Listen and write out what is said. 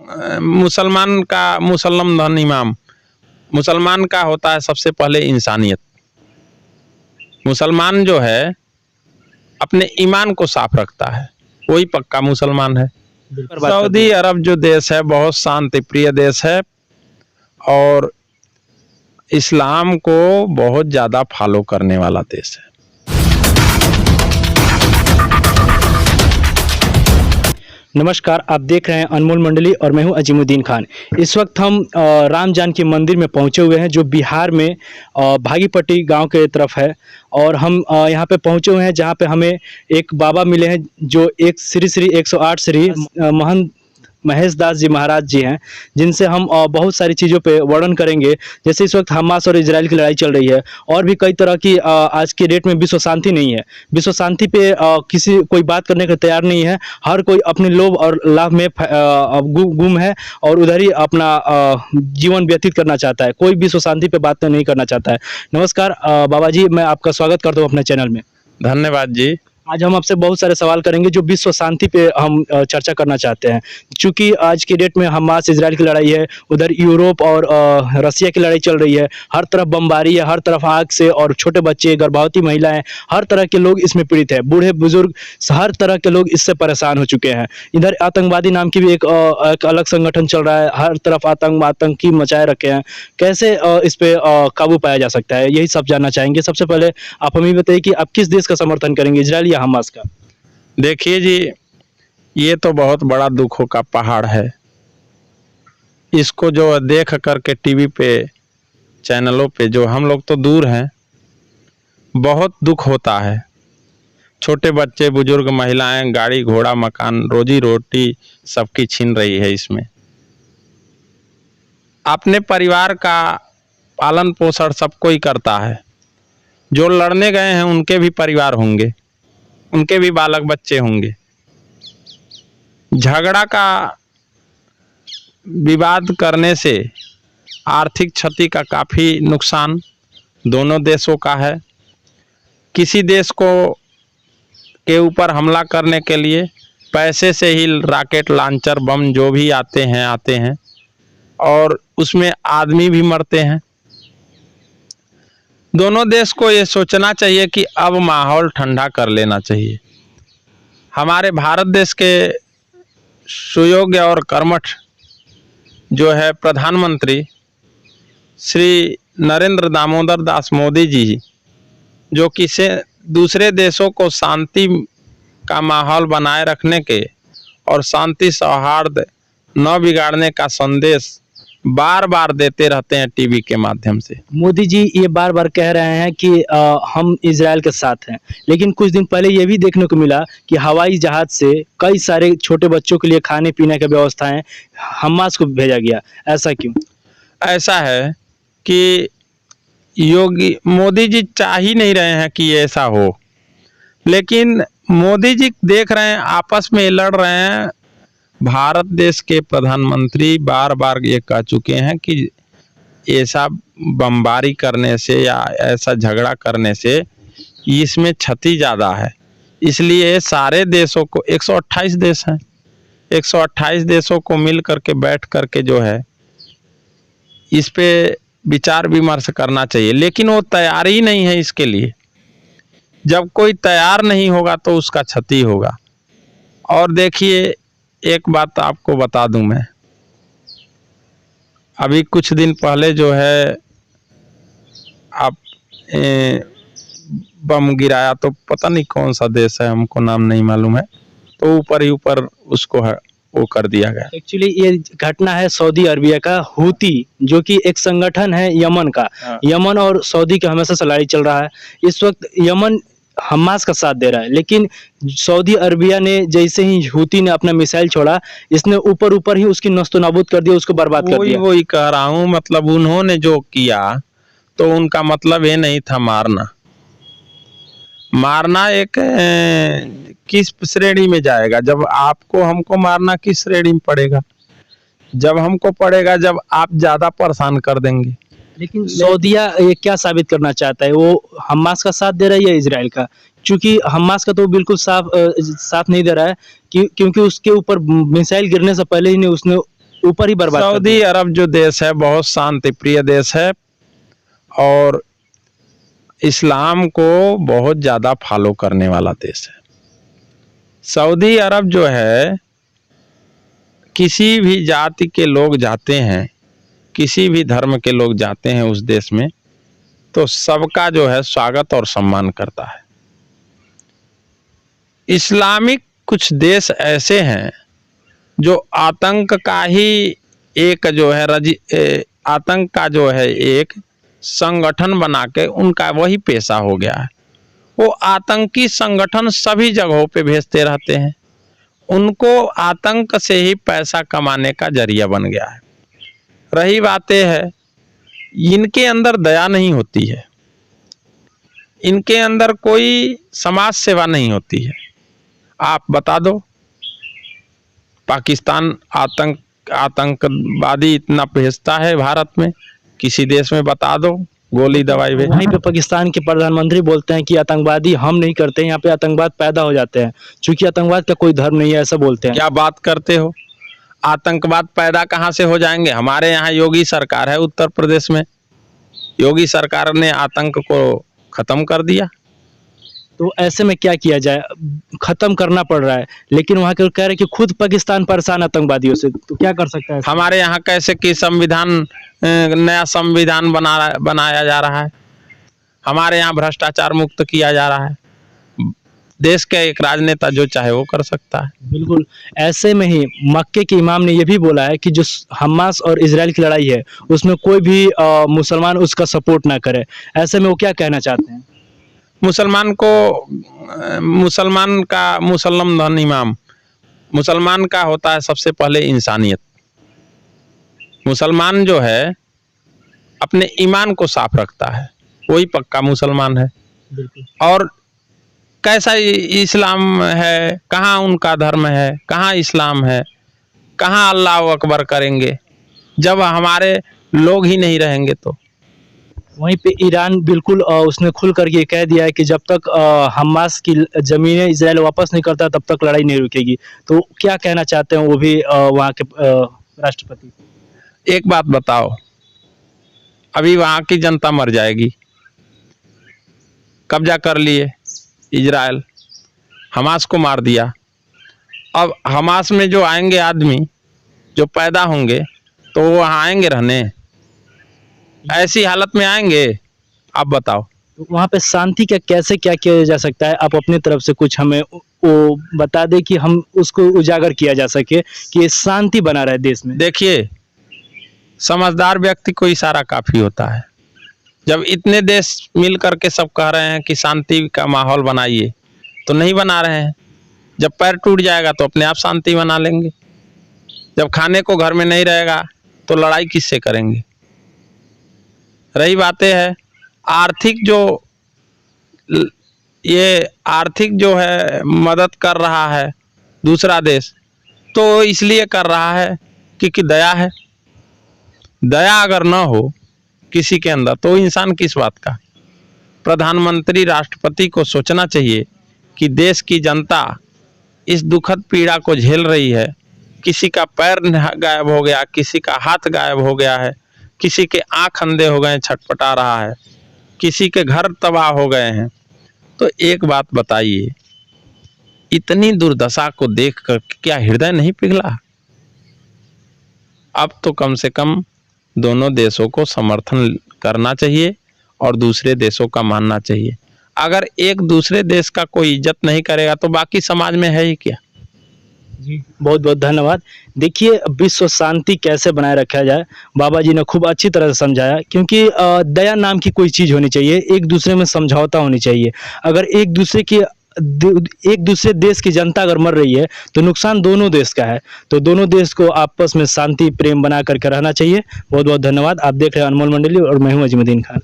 मुसलमान का मुसल्लम धन इमाम, मुसलमान का होता है सबसे पहले इंसानियत। मुसलमान जो है अपने ईमान को साफ रखता है, वही पक्का मुसलमान है। सऊदी अरब जो देश है बहुत शांति प्रिय देश है और इस्लाम को बहुत ज़्यादा फॉलो करने वाला देश है। नमस्कार, आप देख रहे हैं अनमोल मंडली और मैं हूं अजीमुद्दीन खान। इस वक्त हम राम जानकी मंदिर में पहुंचे हुए हैं जो बिहार में भागीपट्टी गांव के तरफ है और हम यहां पे पहुंचे हुए हैं जहां पे हमें एक बाबा मिले हैं जो एक श्री श्री 108 श्री महंत महेश दास जी महाराज जी हैं, जिनसे हम बहुत सारी चीज़ों पे वर्णन करेंगे। जैसे इस वक्त हमास और इजराइल की लड़ाई चल रही है और भी कई तरह की आज के डेट में विश्व शांति नहीं है। विश्व शांति पे किसी कोई बात करने को तैयार नहीं है। हर कोई अपने लोभ और लाभ में गुम है और उधर ही अपना जीवन व्यतीत करना चाहता है। कोई विश्व शांति पे बात नहीं करना चाहता है। नमस्कार बाबा जी, मैं आपका स्वागत करता हूँ अपने चैनल में। धन्यवाद जी। आज हम आपसे बहुत सारे सवाल करेंगे जो विश्व शांति पे हम चर्चा करना चाहते हैं। क्योंकि आज की डेट में हमास इजराइल की लड़ाई है, उधर यूरोप और रसिया की लड़ाई चल रही है। हर तरफ बमबारी है, हर तरफ आग से, और छोटे बच्चे, गर्भवती महिलाएं, हर तरह के लोग इसमें पीड़ित है। बूढ़े बुजुर्ग, हर तरह के लोग इससे परेशान हो चुके हैं। इधर आतंकवादी नाम की भी एक अलग संगठन चल रहा है। हर तरफ आतंकी मचाए रखे हैं। कैसे इस पे काबू पाया जा सकता है, यही सब जानना चाहेंगे। सबसे पहले आप हमें बताइए कि आप किस देश का समर्थन करेंगे, इजराइल या हमास का? देखिए जी, ये तो बहुत बड़ा दुखों का पहाड़ है। इसको जो देख करके टीवी पे, चैनलों पे, जो हम लोग तो दूर हैं, बहुत दुख होता है। छोटे बच्चे, बुजुर्ग, महिलाएं, गाड़ी घोड़ा, मकान, रोजी रोटी सबकी छीन रही है। इसमें अपने परिवार का पालन पोषण सब कोई करता है। जो लड़ने गए हैं उनके भी परिवार होंगे, उनके भी बालक बच्चे होंगे। झगड़ा का विवाद करने से आर्थिक क्षति का काफ़ी नुकसान दोनों देशों का है। किसी देश को के ऊपर हमला करने के लिए पैसे से ही रॉकेट लॉन्चर, बम जो भी आते हैं और उसमें आदमी भी मरते हैं। दोनों देश को ये सोचना चाहिए कि अब माहौल ठंडा कर लेना चाहिए। हमारे भारत देश के सुयोग्य और कर्मठ जो है प्रधानमंत्री श्री नरेंद्र दामोदर दास मोदी जी, जो किसी दूसरे देशों को शांति का माहौल बनाए रखने के और शांति सौहार्द न बिगाड़ने का संदेश बार बार देते रहते हैं टीवी के माध्यम से। मोदी जी ये बार बार कह रहे हैं कि हम इजराइल के साथ हैं, लेकिन कुछ दिन पहले ये भी देखने को मिला कि हवाई जहाज से कई सारे छोटे बच्चों के लिए खाने पीने की व्यवस्थाएं हमास को भेजा गया। ऐसा क्यों? ऐसा है कि योगी मोदी जी चाह ही नहीं रहे हैं कि ऐसा हो, लेकिन मोदी जी देख रहे हैं आपस में लड़ रहे हैं। भारत देश के प्रधानमंत्री बार बार ये कह चुके हैं कि ऐसा बमबारी करने से या ऐसा झगड़ा करने से इसमें क्षति ज़्यादा है। इसलिए सारे देशों को, 128 देश हैं, 128 देशों को मिल करके बैठ करके जो है इस पे विचार विमर्श करना चाहिए। लेकिन वो तैयार ही नहीं है इसके लिए। जब कोई तैयार नहीं होगा तो उसका क्षति होगा। और देखिए, एक बात आपको बता दूं मैं, अभी कुछ दिन पहले जो है आप बम गिराया, तो पता नहीं कौन सा देश है, हमको नाम नहीं मालूम है, तो ऊपर ही ऊपर उसको है वो कर दिया गया। एक्चुअली ये घटना है सऊदी अरबिया का। हूती जो कि एक संगठन है यमन का। यमन और सऊदी का हमेशा से लड़ाई चल रहा है। इस वक्त यमन हमास का साथ दे रहा है, लेकिन सऊदी अरबिया ने जैसे ही हूती ने अपना मिसाइल छोड़ा, इसने ऊपर ऊपर ही उसकी नस्तो नाबूद कर दिया, उसको बर्बाद कर दिया। वही कह रहा हूँ, मतलब उन्होंने जो किया तो उनका मतलब ये नहीं था मारना। मारना एक किस श्रेणी में जाएगा? जब आपको हमको मारना किस श्रेणी में पड़ेगा? जब हमको पड़ेगा जब आप ज्यादा परेशान कर देंगे। लेकिन सऊदीया ये क्या साबित करना चाहता है? वो हमास का साथ दे रहा है या इजराइल का? क्योंकि हमास का तो बिल्कुल साथ नहीं दे रहा है, क्योंकि उसके ऊपर मिसाइल गिरने से पहले ही उसने ऊपर ही बर्बाद कर सऊदी दिया। अरब जो देश है बहुत शांति प्रिय देश है और इस्लाम को बहुत ज़्यादा फॉलो करने वाला देश है। सऊदी अरब जो है किसी भी जाति के लोग जाते हैं, किसी भी धर्म के लोग जाते हैं उस देश में तो सबका जो है स्वागत और सम्मान करता है। इस्लामिक कुछ देश ऐसे हैं जो आतंक का ही एक जो है आतंक का जो है एक संगठन बना के उनका वही पेशा हो गया है। वो आतंकी संगठन सभी जगहों पे भेजते रहते हैं, उनको आतंक से ही पैसा कमाने का जरिया बन गया है। रही बातें है, इनके अंदर दया नहीं होती है, इनके अंदर कोई समाज सेवा नहीं होती है। आप बता दो पाकिस्तान आतंकवादी इतना भेजता है भारत में, किसी देश में बता दो गोली दवाई भेज। वहीं पे पाकिस्तान के प्रधानमंत्री बोलते हैं कि आतंकवादी हम नहीं करते, यहाँ पे आतंकवाद पैदा हो जाते हैं, क्योंकि आतंकवाद का कोई धर्म नहीं है, ऐसा बोलते हैं। क्या बात करते हो, आतंकवाद पैदा कहाँ से हो जाएंगे? हमारे यहाँ योगी सरकार है उत्तर प्रदेश में, योगी सरकार ने आतंक को खत्म कर दिया। तो ऐसे में क्या किया जाए? खत्म करना पड़ रहा है, लेकिन वहाँ के कह रहे हैं कि खुद पाकिस्तान परेशान आतंकवादियों से, तो क्या कर सकता है? हमारे यहाँ कैसे कि संविधान नया संविधान बनाया जा रहा है, हमारे यहाँ भ्रष्टाचार मुक्त किया जा रहा है। देश का एक राजनेता जो चाहे वो कर सकता है। बिल्कुल, ऐसे में ही मक्के के इमाम ने यह भी बोला है कि जो हमास और इजराइल की लड़ाई है उसमें कोई भी मुसलमान उसका सपोर्ट ना करे। ऐसे में वो क्या कहना चाहते हैं? मुसलमान का मुसल्लम धन इमाम, मुसलमान का होता है सबसे पहले इंसानियत। मुसलमान जो है अपने ईमान को साफ रखता है, वही पक्का मुसलमान है। और कैसा इस्लाम है, कहाँ उनका धर्म है, कहाँ इस्लाम है, कहाँ अल्लाह अकबर करेंगे जब हमारे लोग ही नहीं रहेंगे। तो वहीं पे ईरान बिल्कुल उसने खुल करके कह दिया है कि जब तक हमास की ज़मीनें इजराइल वापस नहीं करता तब तक लड़ाई नहीं रुकेगी। तो क्या कहना चाहते हैं वो भी वहाँ के राष्ट्रपति? एक बात बताओ, अभी वहाँ की जनता मर जाएगी, कब्जा कर लिए इजराइल, हमास को मार दिया। अब हमास में जो आएंगे आदमी जो पैदा होंगे तो वो वहाँ आएंगे रहने? ऐसी हालत में आएंगे? आप बताओ। तो वहाँ पे शांति का कैसे क्या किया जा सकता है? आप अपनी तरफ से कुछ हमें वो बता दें कि हम उसको उजागर किया जा सके कि शांति बना रहे देश में। देखिए, समझदार व्यक्ति को इशारा काफ़ी होता है। जब इतने देश मिल करके सब कह रहे हैं कि शांति का माहौल बनाइए तो नहीं बना रहे हैं। जब पैर टूट जाएगा तो अपने आप शांति बना लेंगे। जब खाने को घर में नहीं रहेगा तो लड़ाई किससे करेंगे? रही बातें है आर्थिक जो है मदद कर रहा है दूसरा देश, तो इसलिए कर रहा है क्योंकि दया है। दया अगर न हो किसी के अंदर तो इंसान किस बात का? प्रधानमंत्री राष्ट्रपति को सोचना चाहिए कि देश की जनता इस दुखद पीड़ा को झेल रही है। किसी का पैर गायब हो गया, किसी का हाथ गायब हो गया है, किसी के आँख अंधे हो गए, छटपटा रहा है, किसी के घर तबाह हो गए हैं। तो एक बात बताइए, इतनी दुर्दशा को देखकर क्या हृदय नहीं पिघला? अब तो कम से कम दोनों देशों को समर्थन करना चाहिए और दूसरे देशों का मानना चाहिए। अगर एक दूसरे देश का कोई इज्जत नहीं करेगा तो बाकी समाज में है ही क्या? जी, बहुत बहुत धन्यवाद। देखिए, विश्व शांति कैसे बनाए रखा जाए, बाबा जी ने खूब अच्छी तरह से समझाया। क्योंकि दया नाम की कोई चीज़ होनी चाहिए, एक दूसरे में समझौता होनी चाहिए। अगर एक दूसरे देश की जनता अगर मर रही है तो नुकसान दोनों देश का है। तो दोनों देश को आपस में शांति प्रेम बना करके रहना चाहिए। बहुत बहुत धन्यवाद। आप देख रहे हैं अनमोल मंडली और मैं हूं अजीमुद्दीन खान।